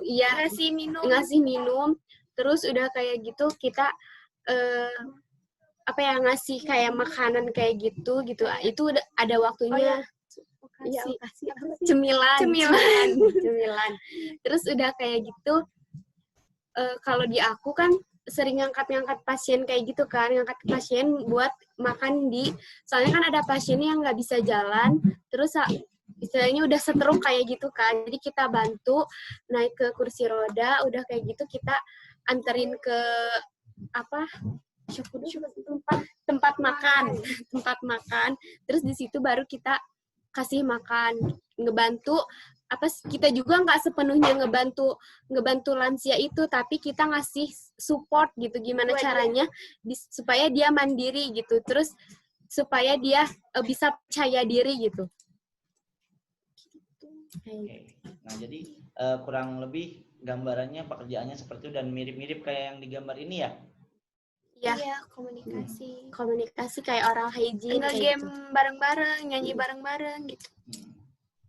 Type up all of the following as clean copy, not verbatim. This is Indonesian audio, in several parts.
iya, ngasih minum, terus udah kayak gitu kita apa ya, ngasih kayak makanan kayak gitu itu udah ada waktunya. Iya, cemilan. Terus udah kayak gitu kalau di aku kan sering ngangkat pasien kayak gitu kan, ngangkat pasien buat makan soalnya kan ada pasien yang nggak bisa jalan, terus istilahnya udah stroke kayak gitu kan, jadi kita bantu naik ke kursi roda, udah kayak gitu kita anterin ke apa tempat makan, terus di situ baru kita kasih makan, ngebantu kita juga nggak sepenuhnya ngebantu lansia itu, tapi kita ngasih support gitu, gimana caranya supaya dia mandiri gitu, terus supaya dia bisa percaya diri gitu. Oke. Nah, jadi kurang lebih gambarannya pekerjaannya seperti itu dan mirip-mirip kayak yang digambar ini ya? Iya, komunikasi kayak oral hygiene, nge-game gitu. Bareng-bareng, nyanyi bareng-bareng gitu.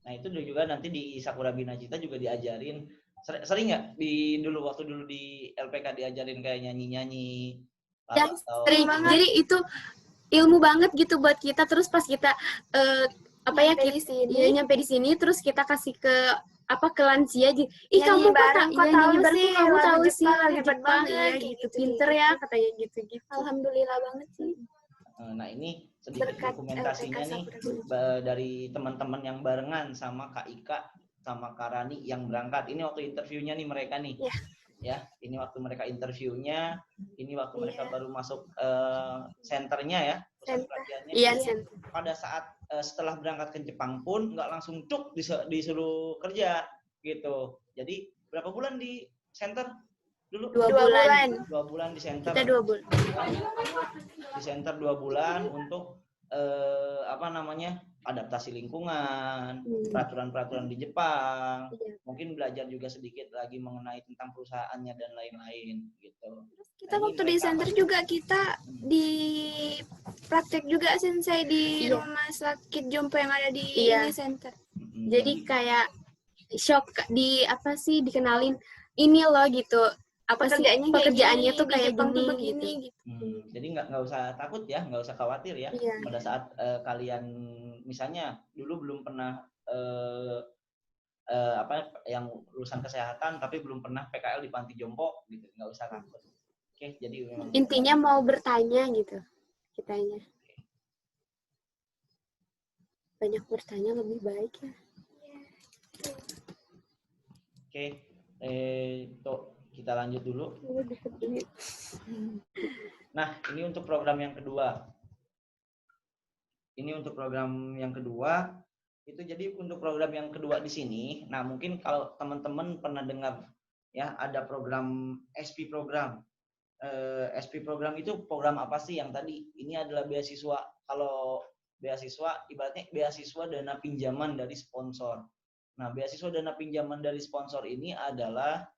Nah, itu juga nanti di Sakura Bina Cita juga diajarin. Sering nggak waktu dulu di LPK diajarin kayak nyanyi-nyanyi? Ya, sering banget. Jadi itu ilmu banget gitu buat kita, terus pas kita nyampe di sini terus kita kasih ke lansia aja. Kamu kamu tahu sih lagu Jepang ya gitu. Pinter ya katanya gitu. Alhamdulillah banget sih. Nah, ini sedikit dokumentasinya nih dari teman-teman yang barengan sama Kak Ika sama Kak Rani yang berangkat. Ini waktu interviewnya nih mereka nih. Ya, ini waktu mereka interviewnya, ini waktu mereka baru masuk senternya ya, pusat pelatihannya. Pada saat setelah berangkat ke Jepang pun nggak langsung cuk disuruh kerja gitu. Jadi berapa bulan di center dulu? 2 bulan. 2 bulan di center. Kita 2 bulan. Di center 2 bulan untuk adaptasi lingkungan, peraturan-peraturan di Jepang, mungkin belajar juga sedikit lagi mengenai tentang perusahaannya dan lain-lain gitu. Kita waktu di center juga kita di praktek juga sensei di rumah sakit Jompo yang ada di ini center. Jadi kayak shock dikenalin ini loh gitu. Pekerjaannya tuh kayak begini gitu. Jadi nggak usah takut ya, nggak usah khawatir ya. Pada saat kalian misalnya dulu belum pernah yang lulusan kesehatan tapi belum pernah PKL di panti jompo gitu, nggak usah takut. Oke, jadi memang intinya mau bertanya gitu kitanya. Banyak bertanya lebih baik ya. Oke, kita lanjut dulu. Nah, ini untuk program yang kedua. Itu jadi untuk program yang kedua di sini. Nah, mungkin kalau teman-teman pernah dengar ya ada program SP program. SP program itu program apa sih yang tadi? Ini adalah beasiswa. Kalau beasiswa ibaratnya beasiswa dana pinjaman dari sponsor. Nah, beasiswa dana pinjaman dari sponsor ini adalah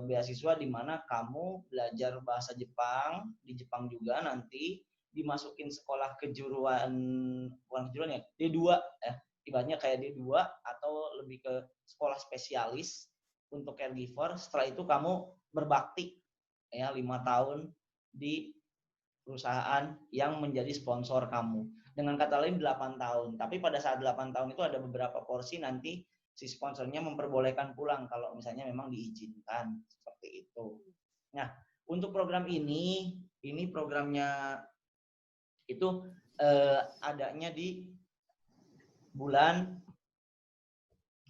beasiswa di mana kamu belajar bahasa Jepang di Jepang juga, nanti dimasukin sekolah kejuruan, bukan kejuruan ya, D2 ya, ibaratnya kayak D2 atau lebih ke sekolah spesialis untuk caregiver. Setelah itu kamu berbakti ya 5 tahun di perusahaan yang menjadi sponsor kamu. Dengan kata lain 8 tahun. Tapi pada saat 8 tahun itu ada beberapa porsi nanti si sponsornya memperbolehkan pulang kalau misalnya memang diizinkan, seperti itu. Nah, untuk program ini programnya itu adanya di bulan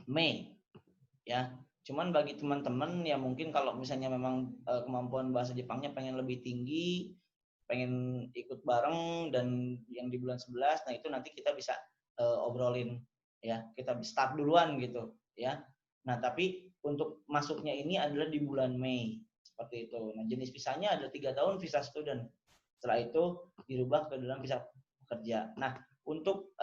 Mei ya. Cuman bagi teman-teman ya mungkin kalau misalnya memang kemampuan bahasa Jepangnya pengen lebih tinggi, pengen ikut bareng dan yang di bulan 11, nah itu nanti kita bisa obrolin ya, kita start duluan gitu ya. Nah, tapi untuk masuknya ini adalah di bulan Mei seperti itu. Nah, jenis visanya ada 3 tahun visa student. Setelah itu dirubah ke dalam visa pekerja. Nah, untuk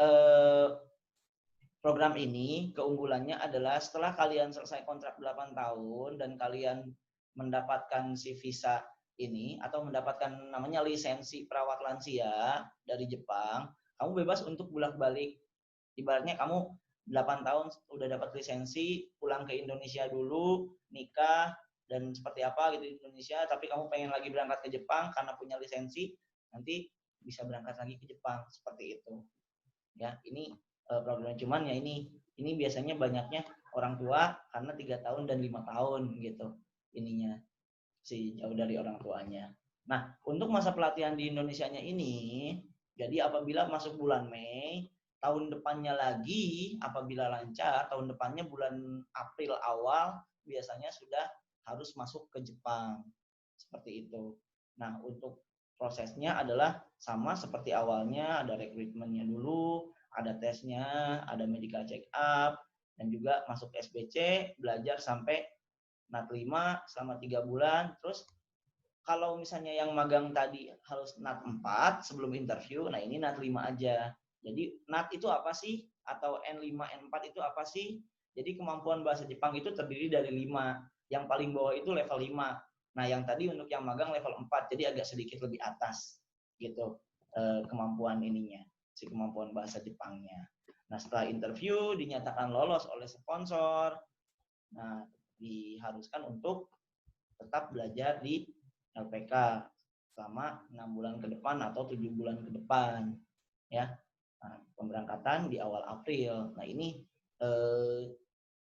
program ini keunggulannya adalah setelah kalian selesai kontrak 8 tahun dan kalian mendapatkan si visa ini atau mendapatkan namanya lisensi perawat lansia dari Jepang, kamu bebas untuk bolak-balik. Ibaratnya kamu 8 tahun udah dapat lisensi, pulang ke Indonesia dulu, nikah, dan seperti apa gitu di Indonesia, tapi kamu pengen lagi berangkat ke Jepang karena punya lisensi, nanti bisa berangkat lagi ke Jepang, seperti itu. Ya, ini program cuman ya ini biasanya banyaknya orang tua karena 3 tahun dan 5 tahun gitu ininya si jauh dari orang tuanya. Nah, untuk masa pelatihan di Indonesianya ini, jadi apabila masuk bulan Mei, tahun depannya lagi, apabila lancar, tahun depannya bulan April awal, biasanya sudah harus masuk ke Jepang. Seperti itu. Nah, untuk prosesnya adalah sama seperti awalnya, ada rekrutmennya dulu, ada tesnya, ada medical check up, dan juga masuk SBC, belajar sampai NAT 5 selama 3 bulan. Terus kalau misalnya yang magang tadi harus NAT 4 sebelum interview, nah ini NAT 5 aja. Jadi NAT itu apa sih? Atau N5, N4 itu apa sih? Jadi kemampuan bahasa Jepang itu terdiri dari 5. Yang paling bawah itu level 5. Nah yang tadi untuk yang magang level 4, jadi agak sedikit lebih atas gitu kemampuan ininya, si kemampuan bahasa Jepangnya. Nah setelah interview dinyatakan lolos oleh sponsor, nah diharuskan untuk tetap belajar di LPK selama 6 bulan ke depan atau 7 bulan ke depan ya. Nah, pemberangkatan di awal April. Nah ini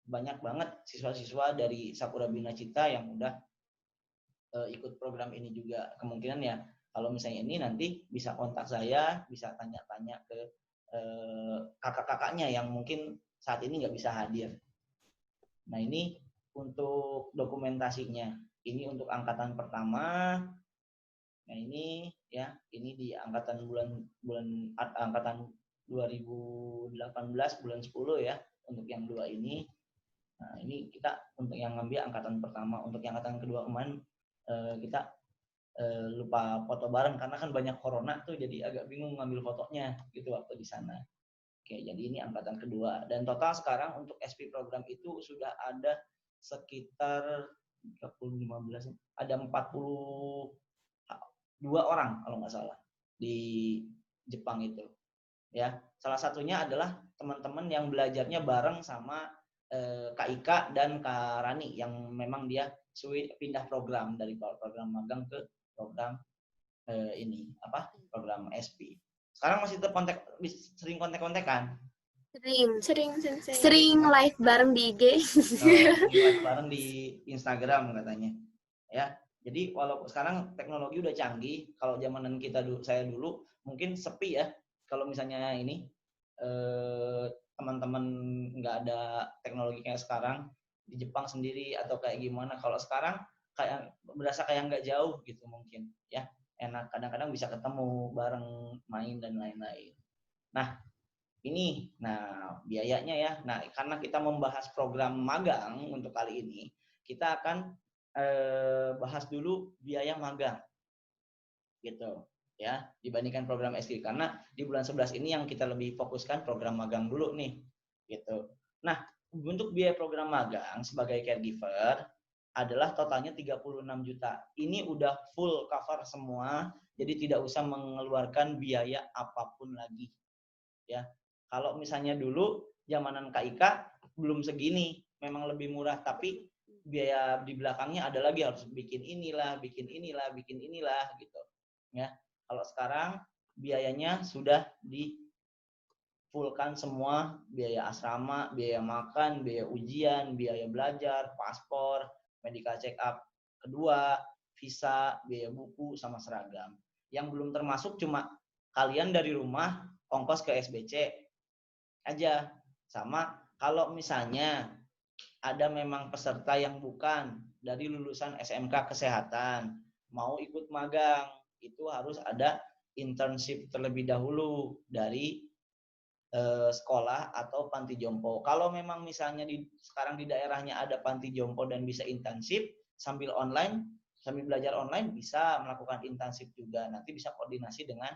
banyak banget siswa-siswa dari Sakura Bina Cita yang udah ikut program ini juga. Kemungkinan ya kalau misalnya ini nanti bisa kontak saya, bisa tanya-tanya ke kakak-kakaknya yang mungkin saat ini nggak bisa hadir. Nah ini untuk dokumentasinya. Ini untuk angkatan pertama. Nah ini ya, ini di angkatan angkatan 2018 bulan 10 ya untuk yang 2 ini. Nah, ini kita untuk yang ngambil angkatan pertama, untuk yang angkatan kedua kemarin kita lupa foto bareng karena kan banyak corona tuh jadi agak bingung ngambil fotonya gitu waktu di sana. Oke, jadi ini angkatan kedua dan total sekarang untuk SP program itu sudah ada sekitar 15 ada 42 orang kalau nggak salah di Jepang itu ya. Salah satunya adalah teman-teman yang belajarnya bareng sama Kak Ika dan Kak Rani yang memang dia pindah program dari program magang ke program ini program SP. Sekarang masih terkontak, sering kontak-kontakan. Sering live bareng di IG. Live bareng di Instagram katanya. Ya, jadi walaupun sekarang teknologi udah canggih, kalau zamanan saya dulu mungkin sepi ya. Kalau misalnya ini teman-teman nggak ada teknologi kayak sekarang di Jepang sendiri atau kayak gimana. Kalau sekarang kayak berasa kayak nggak jauh gitu mungkin ya. Enak, kadang-kadang bisa ketemu bareng main dan lain-lain. Nah, ini, nah biayanya ya. Nah, karena kita membahas program magang untuk kali ini, kita akan bahas dulu biaya magang, gitu ya, dibandingkan program SQ. Karena di bulan 11 ini yang kita lebih fokuskan program magang dulu nih, gitu. Nah, untuk biaya program magang sebagai caregiver adalah totalnya 36 juta. Ini udah full cover semua, jadi tidak usah mengeluarkan biaya apapun lagi, ya. Kalau misalnya dulu zamanan Kak Ika belum segini, memang lebih murah, tapi biaya di belakangnya ada lagi, harus bikin inilah gitu. Ya. Kalau sekarang biayanya sudah di fullkan semua, biaya asrama, biaya makan, biaya ujian, biaya belajar, paspor, medical check up kedua, visa, biaya buku sama seragam. Yang belum termasuk cuma kalian dari rumah ongkos ke SBC aja. Sama kalau misalnya ada memang peserta yang bukan dari lulusan SMK Kesehatan mau ikut magang, itu harus ada internship terlebih dahulu dari sekolah atau panti jompo. Kalau memang misalnya sekarang di daerahnya ada panti jompo dan bisa internship sambil belajar online, bisa melakukan internship juga. Nanti bisa koordinasi dengan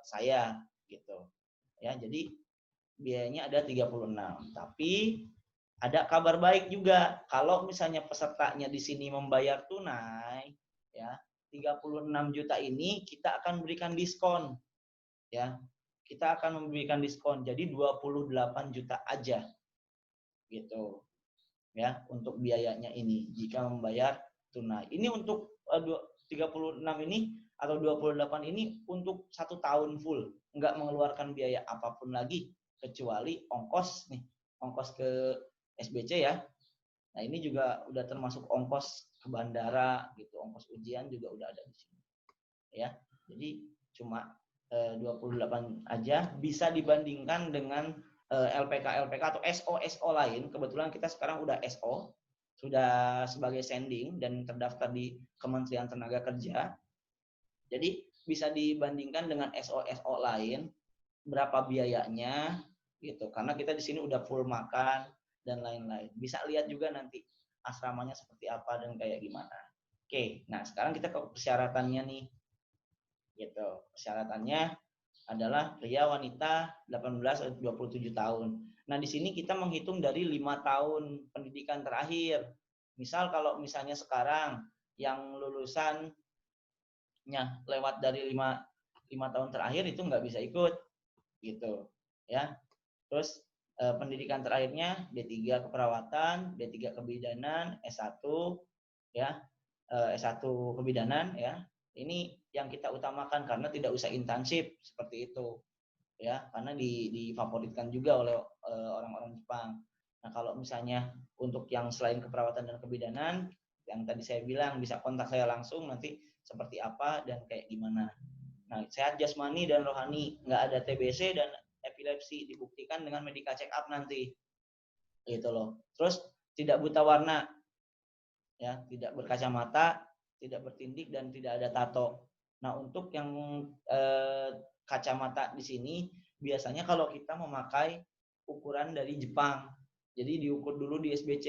saya gitu. Ya, jadi biayanya ada 36. Tapi ada kabar baik juga. Kalau misalnya pesertanya di sini membayar tunai, ya, 36 juta ini kita akan berikan diskon. Ya. kita akan memberikan diskon jadi 28 juta aja gitu ya untuk biayanya ini jika membayar tunai. Ini untuk 36 ini atau 28 ini untuk 1 tahun full, nggak mengeluarkan biaya apapun lagi kecuali ongkos nih, ongkos ke SBC ya. Nah ini juga udah termasuk ongkos ke bandara gitu, ongkos ujian juga udah ada di sini ya. Jadi cuma 28 aja, bisa dibandingkan dengan LPK atau SO lain. Kebetulan kita sekarang udah SO, sudah sebagai sending dan terdaftar di Kementerian Tenaga Kerja. Jadi bisa dibandingkan dengan SO lain berapa biayanya gitu. Karena kita di sini udah full makan dan lain-lain. Bisa lihat juga nanti asramanya seperti apa dan kayak gimana. Oke, nah sekarang kita ke persyaratannya nih. Gitu. Persyaratannya adalah pria wanita 18 atau 27 tahun. Nah, di sini kita menghitung dari 5 tahun pendidikan terakhir. Misal kalau misalnya sekarang yang lulusannya lewat dari 5 tahun terakhir itu nggak bisa ikut gitu ya. Terus pendidikan terakhirnya D3 keperawatan, D3 kebidanan, S1 ya. S1 kebidanan ya. Ini yang kita utamakan karena tidak usah intensif seperti itu ya, karena difavoritkan juga oleh orang-orang Jepang. Nah kalau misalnya untuk yang selain keperawatan dan kebidanan yang tadi saya bilang bisa kontak saya langsung nanti seperti apa dan kayak gimana. Nah sehat jasmani dan rohani, nggak ada TBC dan epilepsi, dibuktikan dengan medical check up nanti gitu loh. Terus tidak buta warna ya, tidak berkacamata, tidak bertindik dan tidak ada tato. Nah, untuk yang kacamata di sini biasanya kalau kita memakai ukuran dari Jepang. Jadi diukur dulu di SBC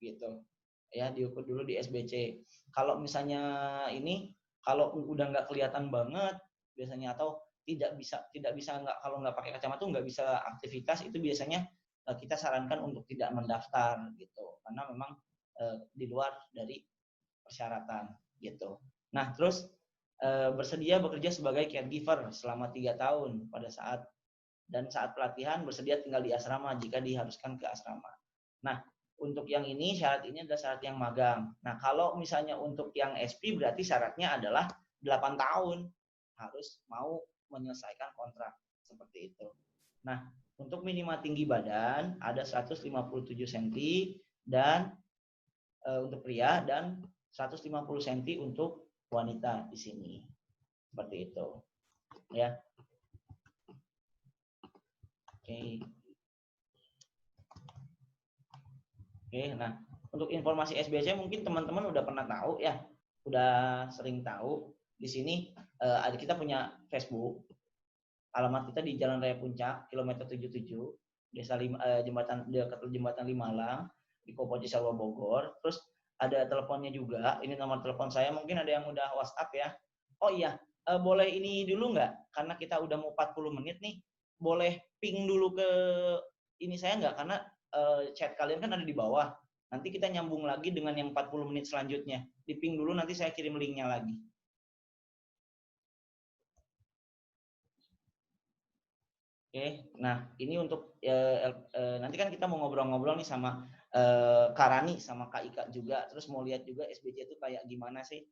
gitu. Ya, diukur dulu di SBC. Kalau misalnya ini kalau udah nggak kelihatan banget biasanya atau tidak bisa nggak, kalau nggak pakai kacamata nggak bisa aktivitas, itu biasanya kita sarankan untuk tidak mendaftar gitu. Karena memang di luar dari persyaratan gitu. Nah, terus bersedia bekerja sebagai caregiver selama 3 tahun pada saat pelatihan bersedia tinggal di asrama jika diharuskan ke asrama. Nah, untuk yang ini syarat ini adalah syarat yang magang. Nah, kalau misalnya untuk yang SP berarti syaratnya adalah 8 tahun harus mau menyelesaikan kontrak seperti itu. Nah, untuk minimal tinggi badan ada 157 cm dan untuk pria dan 150 cm untuk wanita di sini. Seperti itu. Ya. Oke. Oke, nah untuk informasi SBC mungkin teman-teman udah pernah tahu ya. Udah sering tahu. Di sini ada, kita punya Facebook. Alamat kita di Jalan Raya Puncak, kilometer 77, Desa Jembatan dekat Jembatan Limalang, di Kopo Cisarua Bogor. Terus ada teleponnya juga. Ini nomor telepon saya. Mungkin ada yang udah WhatsApp ya. Oh iya, boleh ini dulu nggak? Karena kita udah mau 40 menit nih. Boleh ping dulu ke ini saya nggak? Karena chat kalian kan ada di bawah. Nanti kita nyambung lagi dengan yang 40 menit selanjutnya. Di ping dulu, nanti saya kirim linknya lagi. Oke, nah ini untuk nanti kan kita mau ngobrol-ngobrol nih sama Kak Rani sama Kak Ika juga, terus mau lihat juga SBC itu kayak gimana sih.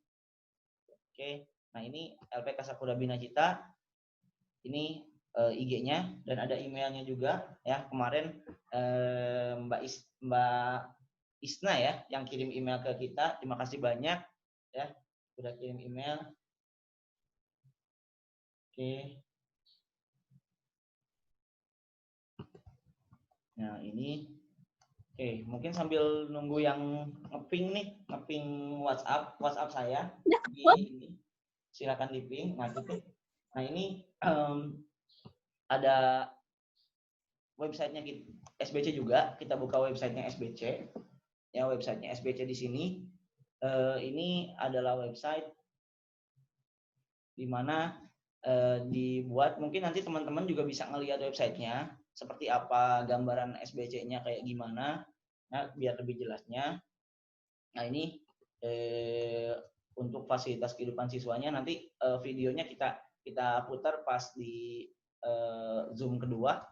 Oke, nah ini LPK Sakura Bina Cita, ini IG-nya dan ada emailnya juga ya. Kemarin Mbak Isna ya yang kirim email ke kita, terima kasih banyak ya udah kirim email. Oke. Nah ini, oke, mungkin sambil nunggu yang ngeping nih, ngeping WhatsApp saya di ini, silakan diping. Nah gitu. Nah ini ada websitenya SBC juga, kita buka websitenya SBC. Ya, websitenya SBC di sini. Ini adalah website di mana dibuat, mungkin nanti teman-teman juga bisa ngelihat websitenya seperti apa, gambaran SBC-nya kayak gimana, nah biar lebih jelasnya. Nah ini untuk fasilitas kehidupan siswanya nanti videonya kita putar pas di Zoom kedua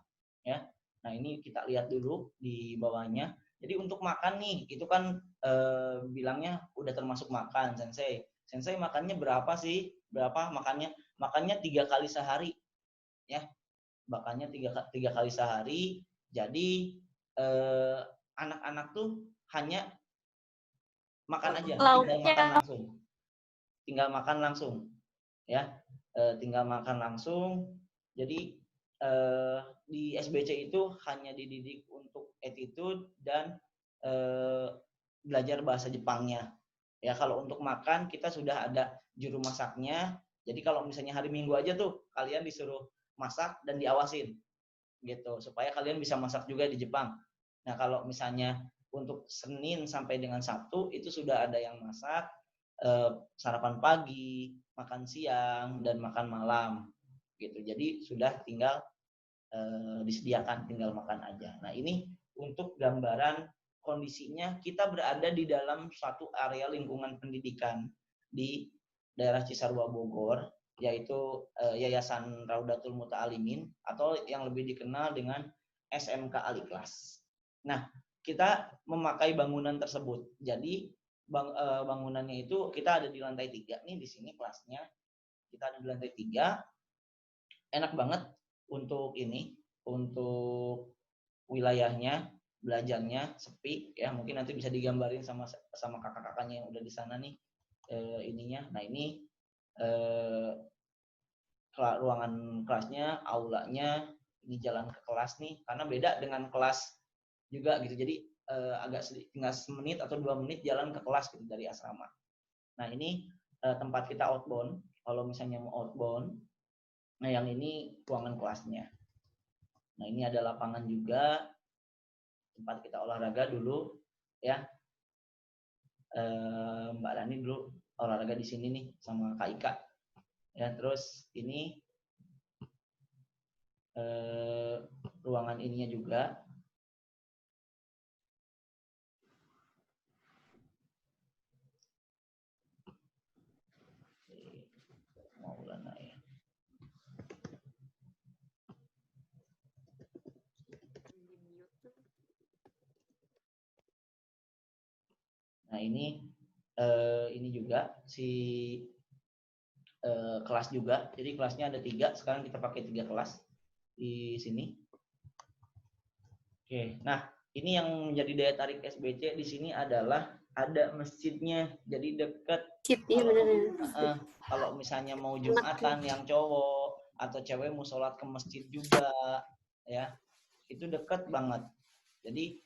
ya. Nah, ini kita lihat dulu di bawahnya. Jadi untuk makan nih, itu kan bilangnya udah termasuk makan, Sensei. Sensei makannya berapa sih? Berapa makannya? Makannya 3 kali sehari ya. Makannya tiga kali sehari. Jadi anak-anak tuh hanya makan aja, tinggal makan langsung. Tinggal makan langsung ya. Tinggal makan langsung. Jadi di SBC itu hanya dididik untuk attitude dan belajar bahasa Jepangnya. Ya, kalau untuk makan kita sudah ada juru masaknya. Jadi kalau misalnya hari Minggu aja tuh kalian disuruh masak dan diawasin gitu supaya kalian bisa masak juga di Jepang. Nah, kalau misalnya untuk Senin sampai dengan Sabtu itu sudah ada yang masak, sarapan pagi, makan siang dan makan malam gitu. Jadi sudah tinggal disediakan, tinggal makan aja. Nah, ini untuk gambaran kondisinya kita berada di dalam suatu area lingkungan pendidikan di daerah Cisarua Bogor, yaitu Yayasan Raudatul Muta'alimin atau yang lebih dikenal dengan SMK Aliklas. Nah, kita memakai bangunan tersebut. Jadi bangunannya itu kita ada di lantai 3 nih, di sini kelasnya. Kita ada di lantai 3. Enak banget untuk ini, untuk wilayahnya, belajarnya sepi ya, mungkin nanti bisa digambarin sama kakak-kakaknya yang udah di sana nih ininya. Nah, ini ruangan kelasnya, aulanya, ini jalan ke kelas nih, karena beda dengan kelas juga gitu. Jadi agak tinggal semenit atau 2 menit jalan ke kelas gitu dari asrama. Nah, ini tempat kita outbound. Kalau misalnya mau outbound, nah yang ini ruangan kelasnya. Nah, ini ada lapangan juga, tempat kita olahraga dulu ya. Mbak Rani dulu olahraga di sini nih sama Kak Ika. Ya, terus ini ruangan ininya juga. Maulana ya. Nah, ini juga si kelas juga. Jadi kelasnya ada 3. Sekarang kita pakai 3 kelas di sini. Oke. Nah, ini yang menjadi daya tarik SBC di sini adalah ada masjidnya. Jadi dekat. Kalau misalnya mau Jumatan yang cowok atau cewek mau sholat ke masjid juga ya, itu dekat banget. Jadi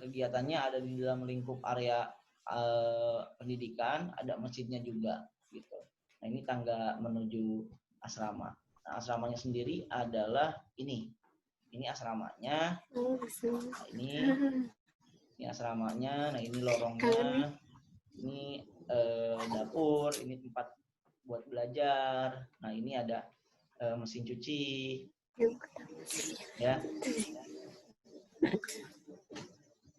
kegiatannya ada di dalam lingkup area pendidikan, ada masjidnya juga gitu. Nah, ini tangga menuju asrama. Nah, asramanya sendiri adalah ini asramanya. Nah, ini asramanya. Nah, ini lorongnya. Ini dapur, ini tempat buat belajar. Nah, ini ada mesin cuci. Ya.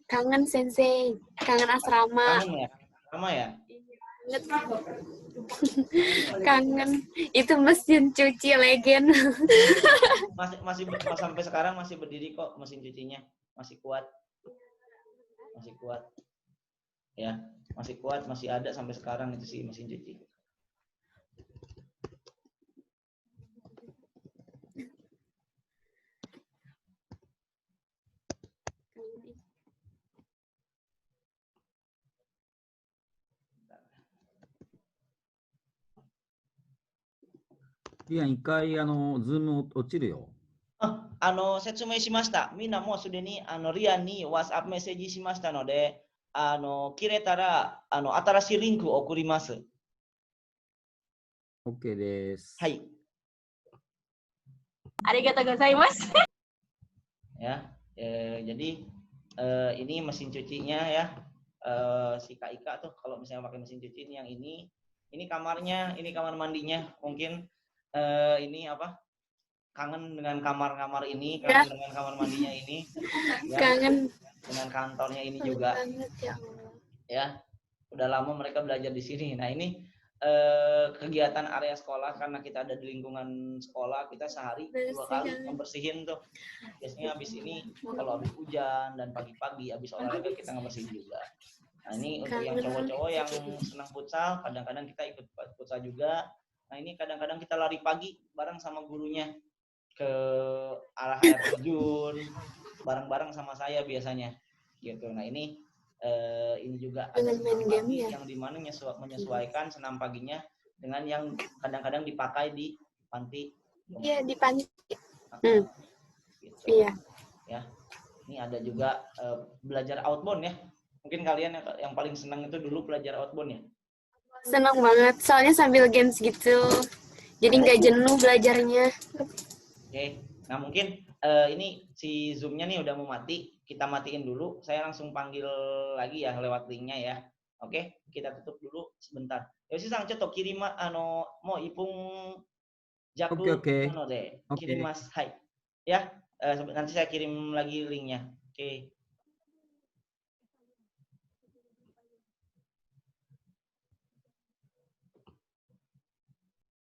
Kangen Sensei, kangen asrama. Kangen ya? Sama ya? Kangen. Itu mesin cuci legend. masih sampai sekarang masih berdiri kok mesin cucinya. Masih kuat. Ya, masih kuat, masih ada sampai sekarang itu sih mesin cuci. Rian, 一回ズーム落ちるよ。説明しました。みんなもうすでにリアンに WhatsApp メッセージしましたので、切れたら新しいリンクを送ります。OK です。はい。Arigatou gozaimasu. Ya, jadi ini mesin cucinya ya. Si Kak Ika tuh kalau misalnya pakai mesin cuci ini yang ini kamarnya, ini kamar mandinya. Mungkin ini apa? Kangen dengan kamar-kamar ini, kangen dengan kamar mandinya ini. Ya, kangen dengan kantornya ini juga. Ya, udah lama mereka belajar di sini. Nah, ini kegiatan area sekolah karena kita ada di lingkungan sekolah, kita sehari 2 kali membersihin tuh. Biasanya habis ini kalau habis hujan dan pagi-pagi habis olahraga kita ngebersihin juga. Nah, ini untuk yang cowok-cowok yang senang futsal, kadang-kadang kita ikut futsal juga. Nah, ini kadang-kadang kita lari pagi bareng sama gurunya ke arah air terjun, bareng-bareng sama saya biasanya. Gitu. Nah, ini juga ada senam pagi yang dimana menyesuaikan senam paginya dengan yang kadang-kadang dipakai di panti. Iya, di panti. Gitu. Iya. Ya, ini ada juga belajar outbound ya. Mungkin kalian yang paling senang itu dulu belajar outbound ya. Senang banget, soalnya sambil games gitu. Jadi nggak jenuh belajarnya. Oke, nah mungkin ini si Zoom-nya nih udah mau mati. Kita matiin dulu. Saya langsung panggil lagi ya lewat link-nya ya. Oke, kita tutup dulu sebentar. Yoshi-san, coba kirim mo ipung jaku Oke. de Oke. kirim mas. Hai. Ya, nanti saya kirim lagi link-nya. Oke.